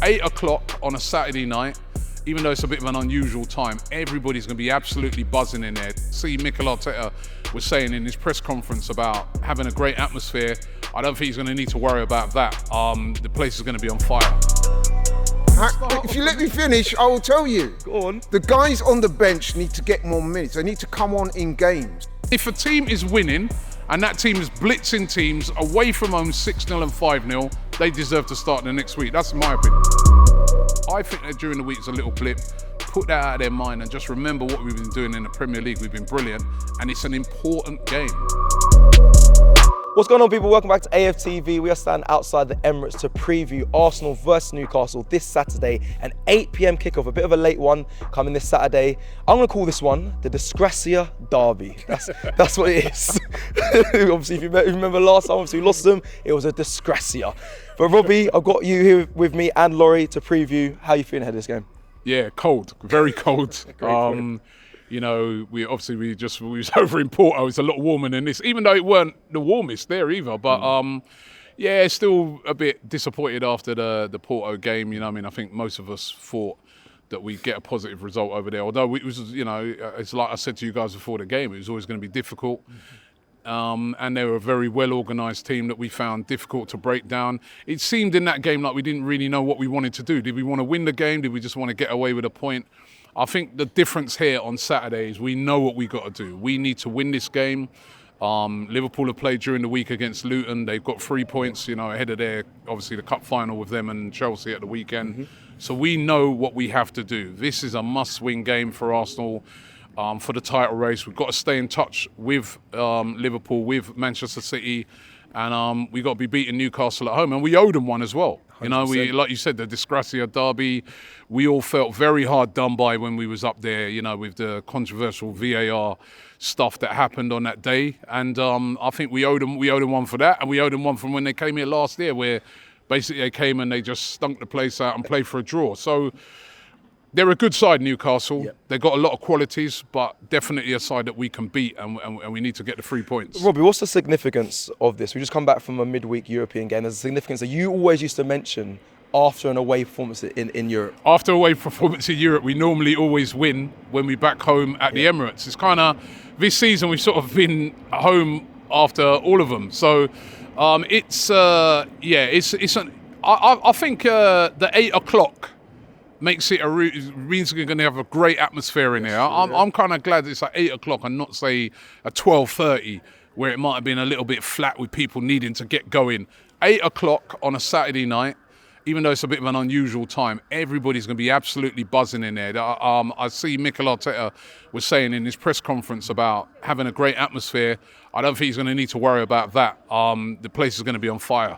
8 o'clock on a Saturday night, even though it's a bit of an unusual time, everybody's going to be absolutely buzzing in there. See, Mikel Arteta was saying in his press conference about having a great atmosphere. I don't think he's going to need to worry about that. The place is going to be on fire. If you let me finish, I will tell you. Go on. The guys on the bench need to get more minutes. They need to come on in games. If a team is winning and that team is blitzing teams away from home 6-0 and 5-0, they deserve to start the next week. That's my opinion. I think that during the week is a little blip. Put that out of their mind and just remember what we've been doing in the Premier League. We've been brilliant and it's an important game. What's going on, people? Welcome back to AFTV. We are standing outside the Emirates to preview Arsenal versus Newcastle this Saturday, an 8 p.m. kickoff, a bit of a late one coming this Saturday. I'm going to call this one the DESGRACIA derby. That's what it is. Obviously, if you remember last time, obviously we lost them, it was a DESGRACIA. But Robbie, I've got you here with me and Laurie to preview. How are you feeling ahead of this game? Yeah, cold, very cold. You know, we was over in Porto. It's a lot warmer than this, even though it weren't the warmest there either. But yeah, still a bit disappointed after the Porto game. You know, I mean, I think most of us thought that we'd get a positive result over there. Although it was, you know, it's like I said to you guys before the game, it was always going to be difficult. And they were a very well-organised team that we found difficult to break down. It seemed in that game like we didn't really know what we wanted to do. Did we want to win the game? Did we just want to get away with a point? I think the difference here on Saturday is we know what we got to do. We need to win this game. Liverpool have played during the week against Luton. They've got 3 points, you know, ahead of their, obviously, the cup final with them and Chelsea at the weekend. So we know what we have to do. This is a must-win game for Arsenal. For the title race, we've got to stay in touch with Liverpool, with Manchester City, and we got to be beating Newcastle at home, and we owed them one as well. 100%. You know, we, like you said, the DESGRACIA derby. We all felt very hard done by when we was up there. You know, with the controversial VAR stuff that happened on that day, and I think we owed them one for that, and we owed them one from when they came here last year, where basically they came and they just stunk the place out and played for a draw. So. They're a good side, Newcastle. Yep. They've got a lot of qualities, but definitely a side that we can beat, and we need to get the 3 points. Robbie, what's the significance of this? We just come back from a midweek European game. There's a significance that you always used to mention after an away performance in Europe. After away performance in Europe, we normally always win when we're back home at the Emirates. It's kind of, this season we've sort of been home after all of them. So I think the 8 o'clock makes it means we're going to have a great atmosphere in here. I'm kind of glad it's at 8 o'clock and not, say, at 12:30, where it might have been a little bit flat with people needing to get going. 8 o'clock on a Saturday night, even though it's a bit of an unusual time, everybody's going to be absolutely buzzing in there. I see Mikel Arteta was saying in his press conference about having a great atmosphere. I don't think he's going to need to worry about that. The place is going to be on fire.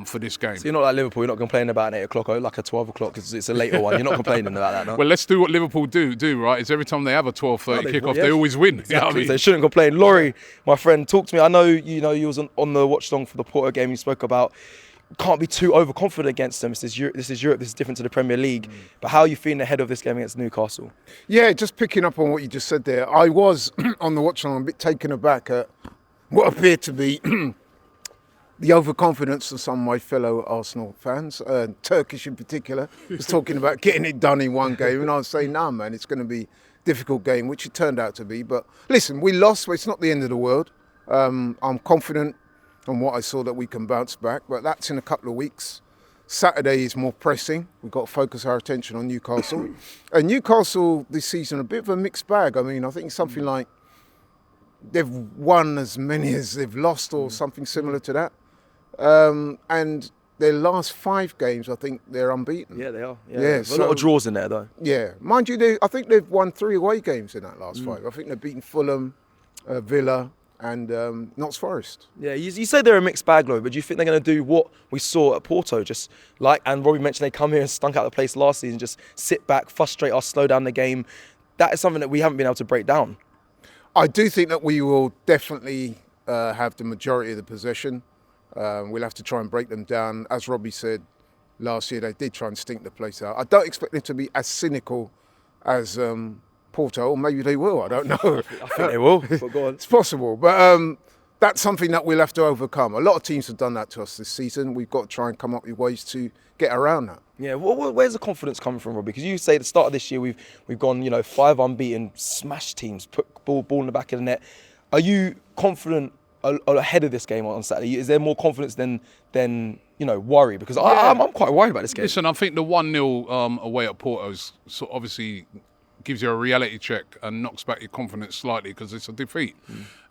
For this game. So you're not like Liverpool, you're not complaining about an 8 o'clock or like a 12 o'clock because it's a later one. You're not complaining about that, no? Well, let's do what Liverpool do, right? Is every time they have a 12:30 kickoff, they always win. Exactly. You know what I mean? They shouldn't complain. Laurie, my friend, talk to me. I know you was on the watch long for the Porto game. You spoke about can't be too overconfident against them. This is Europe. This is different to the Premier League. But how are you feeling ahead of this game against Newcastle? Yeah, just picking up on what you just said there. I was on the watch long a bit taken aback at what appeared to be the overconfidence of some of my fellow Arsenal fans, Turkish in particular, was talking about getting it done in one game. And I was saying, nah, man, it's going to be a difficult game, which it turned out to be. But listen, we lost, but it's not the end of the world. I'm confident on what I saw that we can bounce back, but that's in a couple of weeks. Saturday is more pressing. We've got to focus our attention on Newcastle. And Newcastle this season, a bit of a mixed bag. I mean, I think something like they've won as many as they've lost or something similar to that. And their last 5 games, I think they're unbeaten. Yeah, they are. Yeah, a lot of draws in there, though. Yeah. Mind you, I think they've won 3 away games in that last 5. I think they've beaten Fulham, Villa and Notts Forest. Yeah, you say they're a mixed bag, though, but do you think they're going to do what we saw at Porto? Just like, and Robbie mentioned, they come here and stunk out the place last season, just sit back, frustrate us, slow down the game. That is something that we haven't been able to break down. I do think that we will definitely have the majority of the possession. We'll have to try and break them down. As Robbie said, last year they did try and stink the place out. I don't expect them to be as cynical as Porto, or maybe they will, I don't know. I think they will, but go on. It's possible. But that's something that we'll have to overcome. A lot of teams have done that to us this season. We've got to try and come up with ways to get around that. Yeah, where's the confidence coming from, Robbie? Because you say at the start of this year we've gone 5 unbeaten, smashed teams, put ball in the back of the net. Are you confident ahead of this game on Saturday? Is there more confidence than worry? Because I'm quite worried about this game. Listen, I think the 1-0 away at Porto's obviously gives you a reality check and knocks back your confidence slightly because it's a defeat.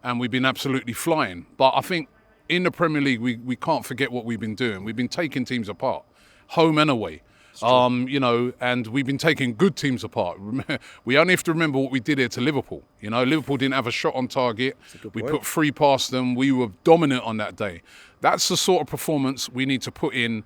And we've been absolutely flying. But I think in the Premier League, we can't forget what we've been doing. We've been taking teams apart, home and away. And we've been taking good teams apart. We only have to remember what we did here to Liverpool. Liverpool didn't have a shot on target. We put 3 past them. We were dominant on that day. That's the sort of performance we need to put in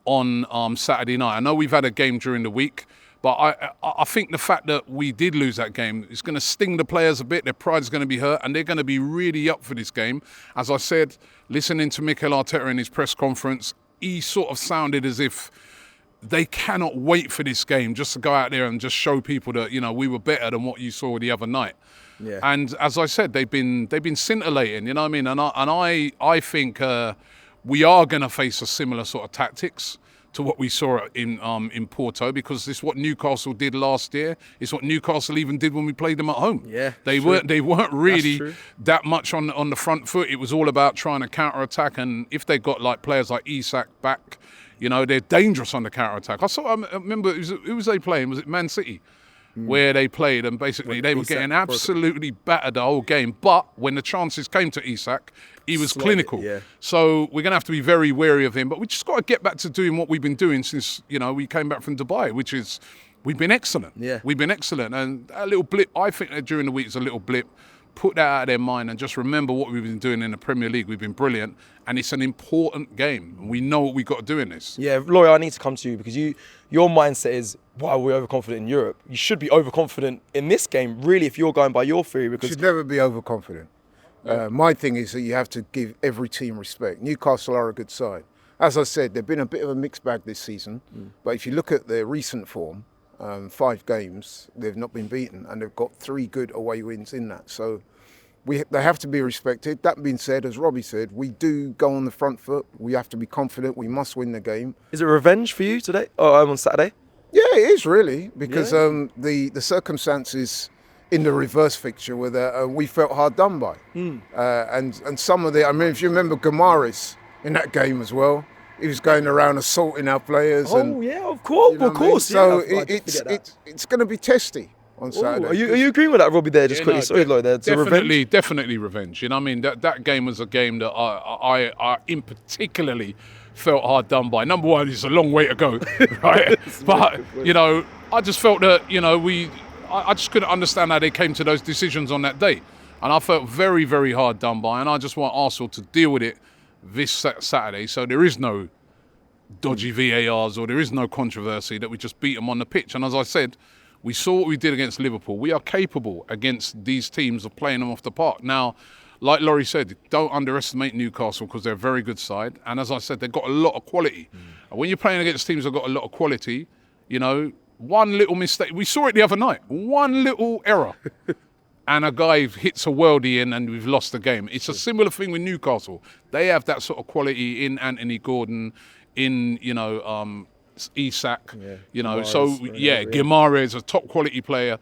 on Saturday night. I know we've had a game during the week, but I think the fact that we did lose that game is going to sting the players a bit. Their pride's going to be hurt, and they're going to be really up for this game. As I said, listening to Mikel Arteta in his press conference, he sort of sounded as if they cannot wait for this game just to go out there and just show people that we were better than what you saw the other night. Yeah. And as I said, they've been scintillating. You know what I mean? And I think we are going to face a similar sort of tactics to what we saw in Porto, because it's what Newcastle did last year. It's what Newcastle even did when we played them at home. Yeah, they weren't really that much on the front foot. It was all about trying to counter attack, and if they got players like Isak back, they're dangerous on the counter attack. I remember who was they playing? Was it Man City? Where they played, and basically they were getting absolutely battered the whole game. But when the chances came to Isak, he was clinical. Yeah. So we're going to have to be very wary of him. But we just got to get back to doing what we've been doing since we came back from Dubai, which is we've been excellent. Yeah. We've been excellent. And a little blip, I think that during the week is a little blip. Put that out of their mind and just remember what we've been doing in the Premier League. We've been brilliant, and it's an important game. We know what we've got to do in this. Yeah, Laurie, I need to come to you because your mindset is, wow, we're overconfident in Europe. You should be overconfident in this game, really, if you're going by your theory. Because should never be overconfident. My thing is that you have to give every team respect. Newcastle are a good side. As I said, they've been a bit of a mixed bag this season, but if you look at their recent form, 5 games, they've not been beaten, and they've got 3 good away wins in that. So they have to be respected. That being said, as Robbie said, we do go on the front foot. We have to be confident. We must win the game. Is it revenge for you today? On Saturday? Yeah, it is really, because the circumstances in the reverse fixture were that we felt hard done by. And some of I mean, if you remember Gamaris in that game as well, he was going around assaulting our players. Of course. So it's going to be testy on Saturday. Are you agreeing with that, Robbie? There, just quickly. Sorry, Lloyd. There, definitely revenge. You know what I mean? That game was a game that I in particularly felt hard done by. Number one, it's a long way to go, right? But I just felt that I just couldn't understand how they came to those decisions on that day, and I felt very, very hard done by. And I just want Arsenal to deal with it this Saturday, so there is no dodgy VARs or there is no controversy, that we just beat them on the pitch. And as I said, we saw what we did against Liverpool. We are capable against these teams of playing them off the park. Now, like Laurie said, don't underestimate Newcastle because they're a very good side. And as I said, they've got a lot of quality. And when you're playing against teams that have got a lot of quality, one little mistake. We saw it the other night. One little error. And a guy hits a worldie in and we've lost the game. It's a similar thing with Newcastle. They have that sort of quality in Anthony Gordon, in, Isak, Guimaraes is a top quality player.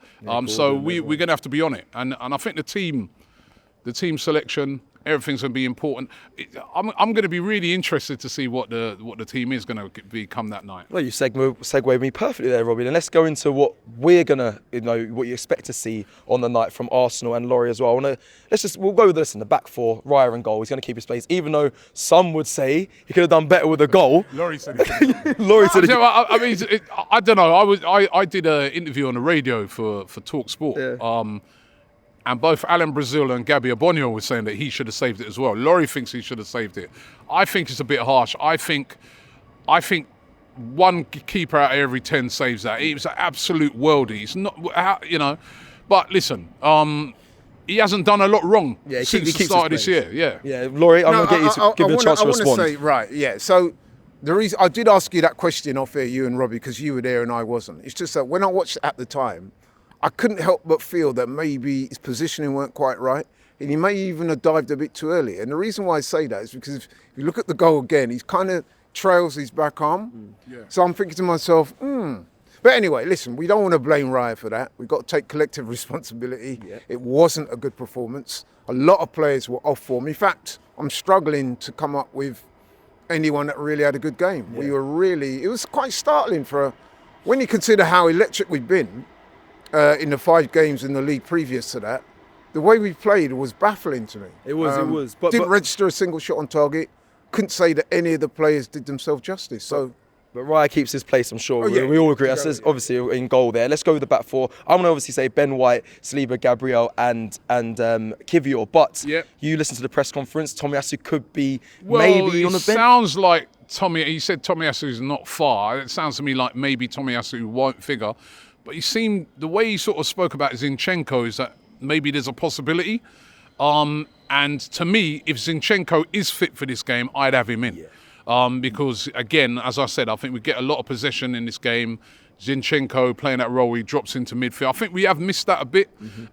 So we're going to have to be on it. And I think the team selection, everything's going to be important. I'm going to be really interested to see what the team is going to become that night. Well, you segued me perfectly there, Robbie. And let's go into what we're going to, what you expect to see on the night from Arsenal and Laurie as well. We'll go with this in the back 4, Raya in goal. He's going to keep his place, even though some would say he could have done better with a goal. Laurie said he I don't know. I did an interview on the radio for Talk Sport. Yeah. And both Alan Brazil and Gabby Abonio were saying that he should have saved it as well. Laurie thinks he should have saved it. I think it's a bit harsh. I think one keeper out of every 10 saves that. It was an absolute worldie. It's not, But listen, he hasn't done a lot wrong since the start of this year. Yeah, Laurie, I'm going to get you to give you a chance to respond. I want to say, right, yeah. So the reason I did ask you that question off air, you and Robbie, because you were there and I wasn't. It's just that when I watched it at the time, I couldn't help but feel that maybe his positioning weren't quite right. and he may even have dived a bit too early. And the reason why I say that is because if you look at the goal again, he's kind of trails his back arm. So I'm thinking to myself, But anyway, listen, we don't want to blame Raya for that. We've got to take collective responsibility. It wasn't a good performance. A lot of players were off form. In fact, I'm struggling to come up with anyone that really had a good game. It was quite startling when you consider how electric we've been in the 5 games in the league previous to that. The way we played was baffling to me. It was. Didn't register a single shot on target. Couldn't say that any of the players did themselves justice. But Raya keeps his place, I'm sure. We all agree. That's obviously in goal there. Let's go with the back 4. I'm going to obviously say Ben White, Saliba, Gabriel and Kivior. But you listen to the press conference. Tomiyasu could be maybe on the bench. It sounds like he said Tomiyasu's not far. It sounds to me like maybe Tomiyasu won't figure. But the way he sort of spoke about Zinchenko is that maybe there's a possibility. And to me, if Zinchenko is fit for this game, I'd have him in. Because, again, as I said, I think we get a lot of possession in this game. Zinchenko playing that role, he drops into midfield. I think we have missed that a bit.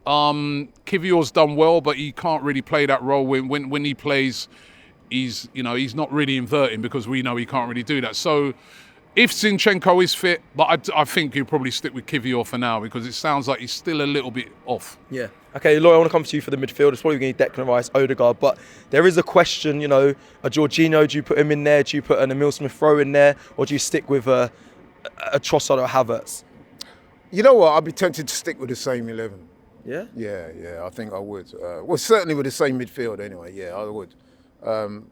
Kivior's done well, but he can't really play that role. When he plays, he's not really inverting because we know he can't really do that. So if Zinchenko is fit, but I think he'll probably stick with Kivior for now because it sounds like he's still a little bit off. Yeah. Okay, Lloyd, I want to come to you for the midfield. It's probably going to be Declan Rice, Odegaard, but there is a question, a Jorginho, do you put him in there? Do you put an Emile Smith-Rowe in there? Or do you stick with a Trossard or Havertz? You know what? I'd be tempted to stick with the same 11. Yeah? Yeah, I think I would. Certainly with the same midfield anyway, yeah, I would.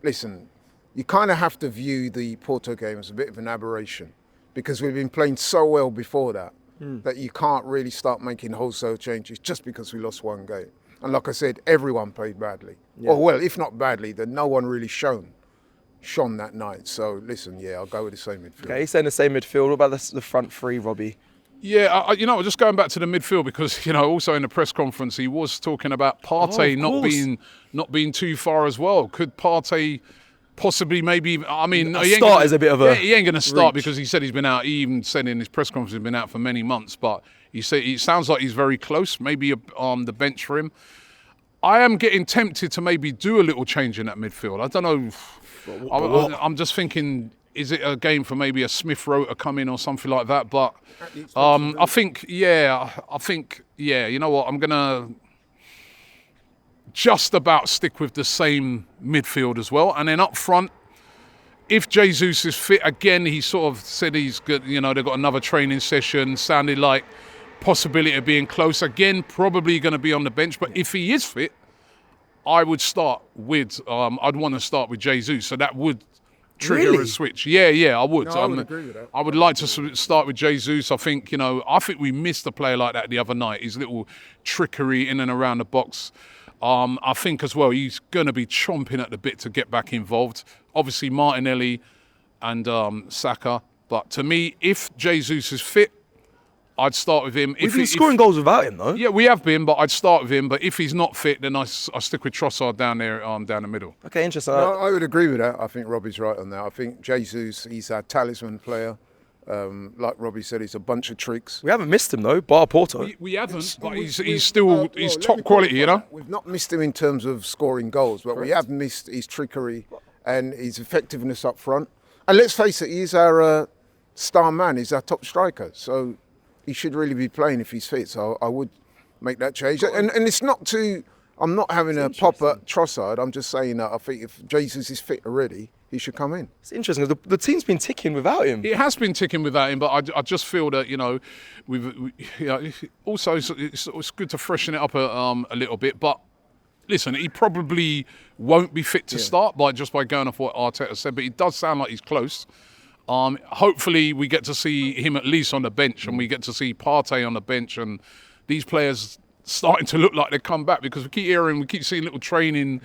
Listen, you kind of have to view the Porto game as a bit of an aberration because we've been playing so well before that that you can't really start making wholesale changes just because we lost one game. And like I said, everyone played badly. Or well, if not badly, then no one really shone that night. So listen, I'll go with the same midfield. Okay, he's saying the same midfield. What about the front 3, Robbie? Yeah, just going back to the midfield because also in the press conference he was talking about Partey not being too far as well. Could Partey possibly maybe? I mean, start is a bit of a. He ain't going to start reach. because he said he's been out. He even said in his press conference he's been out for many months. But he said it sounds like he's very close. Maybe on the bench for him. I am getting tempted to maybe do a little change in that midfield. I don't know. I'm just thinking. Is it a game for maybe a Smith-Rowe to come in or something like that? But I think, you know what? I'm going to just about stick with the same midfield as well. And then up front, if Jesus is fit, again, he sort of said he's good. They've got another training session, sounded like possibility of being close. Again, probably going to be on the bench. But if he is fit, I would start with, I'd want to start with Jesus. So that would trigger a switch. Yeah, I would. No, I would agree with that. I would like to start with Jesus. I think, we missed a player like that the other night. His little trickery in and around the box. I think as well, he's going to be chomping at the bit to get back involved. Obviously, Martinelli and Saka. But to me, if Jesus is fit, I'd start with him. We've been scoring goals without him, though. Yeah, we have been, but I'd start with him. But if he's not fit, then I stick with Trossard down there, down the middle. Okay, interesting. No, I would agree with that. I think Robbie's right on that. I think Jesus, he's our talisman player. Like Robbie said, he's a bunch of tricks. We haven't missed him, though, bar Porto. We haven't, but he's still top quality, We've not missed him in terms of scoring goals, but we have missed his trickery and his effectiveness up front. And let's face it, he's our star man. He's our top striker. So he should really be playing if he's fit. So I would make that change. And it's not too... I'm not having a pop at Trossard. I'm just saying that I think if Jesus is fit already, he should come in. It's interesting. The team's been ticking without him. It has been ticking without him, but I just feel that, also it's good to freshen it up a little bit. But listen, he probably won't be fit to start by going off what Arteta said, but it does sound like he's close. Hopefully we get to see him at least on the bench, and we get to see Partey on the bench, and these players starting to look like they come back, because we keep seeing little training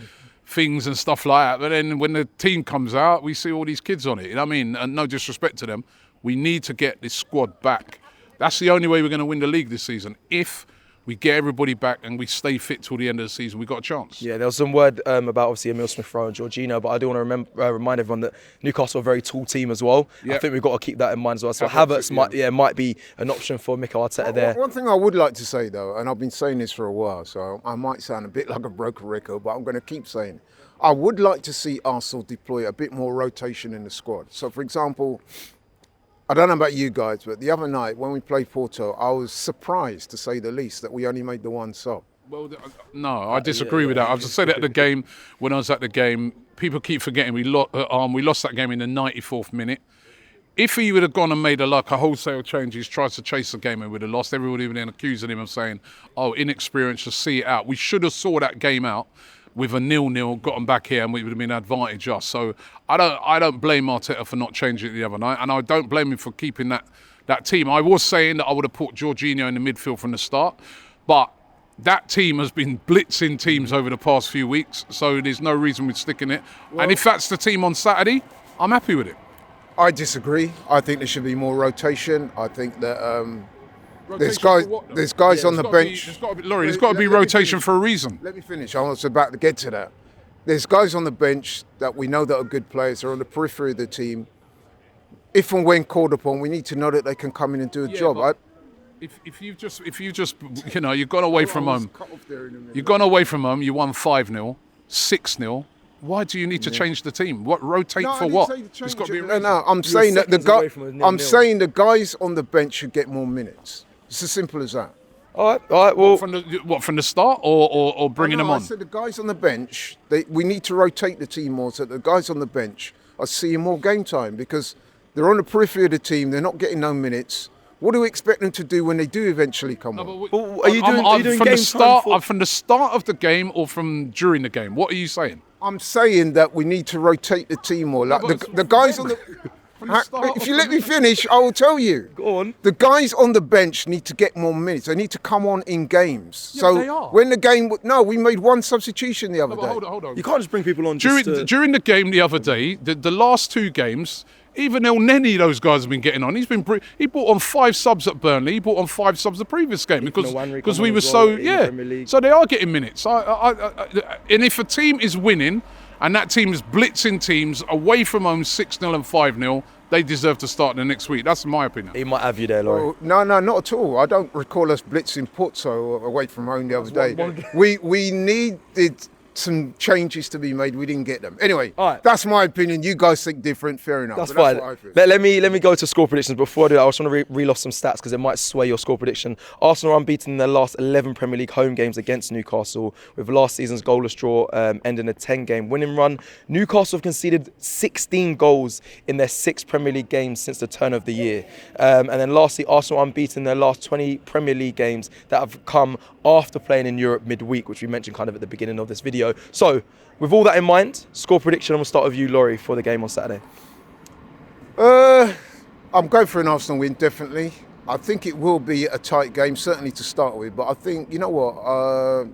things and stuff like that. But then when the team comes out, we see all these kids on it. You know what I mean? And no disrespect to them, we need to get this squad back. That's the only way we're going to win the league this season. If we get everybody back and we stay fit till the end of the season, we got a chance. Yeah, there was some word about obviously Emil Smith-Rowe and Jorginho, but I do want to remind everyone that Newcastle are a very tall team as well. Yep. I think we've got to keep that in mind as well. So Havertz might be an option for Mikel Arteta there. One thing I would like to say though, and I've been saying this for a while, so I might sound a bit like a broken record, but I'm going to keep saying it. I would like to see Arsenal deploy a bit more rotation in the squad. So for example, I don't know about you guys, but the other night when we played Porto, I was surprised, to say the least, that we only made the one sub. Well, no, I disagree with that. I've just said it at the game, when I was at the game, people keep forgetting we lost that game in the 94th minute. If he would have gone and made a wholesale change, he's tried to chase the game and would have lost. Everybody would have been accusing him of saying, oh, inexperience, just see it out. We should have saw that game out with a 0-0, gotten back here, and we would have been advantage us. So I don't blame Arteta for not changing it the other night, and I don't blame him for keeping that team. I was saying that I would have put Jorginho in the midfield from the start, but that team has been blitzing teams over the past few weeks, so there's no reason we'd stick in it. And if that's the team on Saturday, I'm happy with it. I disagree. I think there should be more rotation. I think that there's guys on the bench. There's got to be rotation for a reason. Let me finish. I was about to get to that. There's guys on the bench that we know that are good players. They're on the periphery of the team. If and when called upon, we need to know that they can come in and do a job. If you just you've gone away from home. You've gone away from home. You won 5-0, 6-0. Why do you need to change the team? What rotate for what? It's got to be a reason. No, I'm saying that the guys on the bench should get more minutes. It's as simple as that. All right. Well, from the start or bringing them on? I said the guys on the bench. We need to rotate the team more so that the guys on the bench are seeing more game time because they're on the periphery of the team. They're not getting no minutes. What do we expect them to do when they do eventually come on? Are you doing from game the start? time From the start of the game or from during the game? What are you saying? I'm saying that we need to rotate the team more. Like the guys on the. If you let me finish, I will tell you. Go on. The guys on the bench need to get more minutes. They need to come on in games. Yeah, so they are. when the game, we made one substitution the other day. Hold on. You can't just bring people on During the game the other day, the last two games, even El Neni, those guys have been getting on. He brought on 5 subs at Burnley. He brought on 5 subs the previous game because we were so So they are getting minutes. And if a team is winning and that team is blitzing teams away from home 6-0 and 5-0, they deserve to start the next week. That's my opinion. He might have you there, Laurie. No, not at all. I don't recall us blitzing Porto away from home the other day. We needed some changes to be made. We didn't get them. Anyway, That's my opinion. You guys think different. Fair enough. That's fine. Let me go to score predictions. Before I do that, I just want to reel off some stats because it might sway your score prediction. Arsenal are unbeaten in their last 11 Premier League home games against Newcastle, with last season's goalless draw ending a 10-game winning run. Newcastle have conceded 16 goals in their 6 Premier League games since the turn of the year. And then lastly, Arsenal unbeaten in their last 20 Premier League games that have come after playing in Europe midweek, which we mentioned kind of at the beginning of this video. So, with all that in mind, score prediction, I'm going to start with you, Laurie, for the game on Saturday. I'm going for an Arsenal win, definitely. I think it will be a tight game, certainly to start with, but I think, 2-0.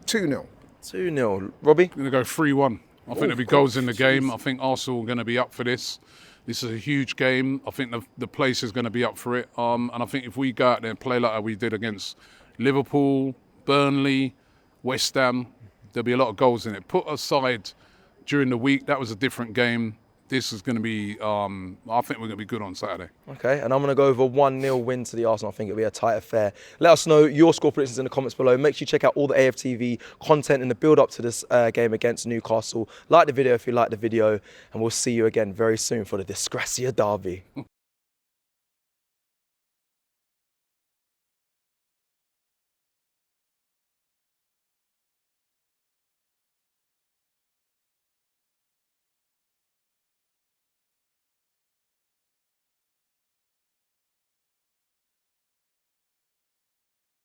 2-0. Robbie? I'm going to go 3-1. I think there'll be goals in the game. I think Arsenal are going to be up for this. This is a huge game. I think the place is going to be up for it. And I think if we go out there and play like we did against Liverpool, Burnley, West Ham, there'll be a lot of goals in it. Put aside during the week, that was a different game. This is going to be, I think we're going to be good on Saturday. Okay, and I'm going to go over 1-0 win to the Arsenal. I think it'll be a tight affair. Let us know your score predictions in the comments below. Make sure you check out all the AFTV content in the build-up to this game against Newcastle. Like the video if you like the video, and we'll see you again very soon for the DESGRACIA derby.